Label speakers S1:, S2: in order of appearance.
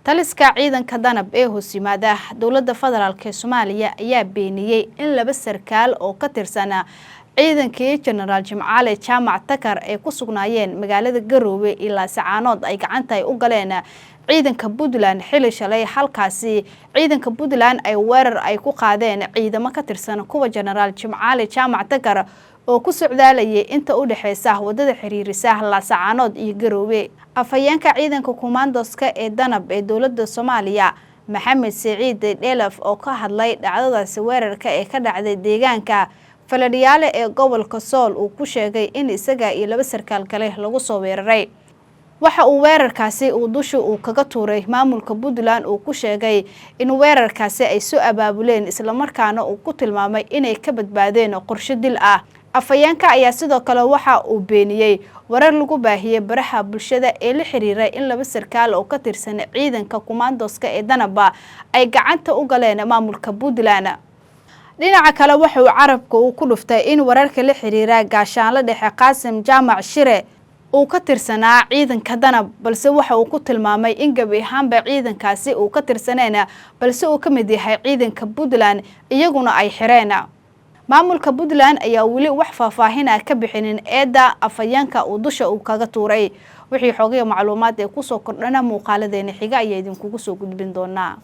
S1: taliska ciidanka danab ee hoos yimaada dowladda federaalka Soomaaliya ayaa beeniyay in laba sarkaal oo ka tirsan ciidankii General Jimcaale Jaamac Takar ay ku sugnaayeen magaalada Garowe ilaa saacanood ay gacanta u galeen ciidanka Puntland xilli shalay halkaasi ciidanka Puntland ay weerar ay ku qaadeen ciidamo ka tirsan kuwa General Jimcaale Jaamac Takar oo ku socdaalayay inta u dhaxaysa wadada xiriirisa la saacanood iyo Garowe afayeenka ciidanka commandoska ee danab ee dowladda Soomaaliya Maxamed Saciid Dheelaf oo ka hadlay dhacdadaas weerarka ee ka dhacday deegaanka Faladhiyaale ee gobolka Sool uu ku sheegay in isaga iyo laba sarkaal kale lagu soo weeraray waxa uu weerarkaasi uu dusha uu kaga tuuray maamulka Puntland uu ku sheegay in weerarkaasi ay soo abaabuleen isla markaana uu ku tilmaamay inay ka badbaadeen qorshe dil ah afayeenka ayaa sidoo kale waxa uu beeniyay warar lagu baahiyay baraha bulshada ee la xiriiray in laba sarkaal oo ka tirsan ciidanka commandoska ee danaba ay gacanta u galeen maamulka Puntland dhinaca kale waxa uu carabka uu ku dhuftay in wararka la xiriira gaashaanle dhexe Qaasim Jaamac Shire uu ka tirsanaa ciidanka danab balse waxa uu ku tilmaamay in gabi ahaanba ciidankaasi uu ka tirsaneen balse uu ka mid yahay ciidanka Puntland iyaguna ay xireen maamulka Puntland ayaa wali wax faahfaahin ah ka bixinin eeda afayeenka uu dusha uu kaga tuuray wixii xoogay macluumaad ee ku soo kordhana muuqaaladeena xiga ayaa idin kugu soo gudbin doonaa.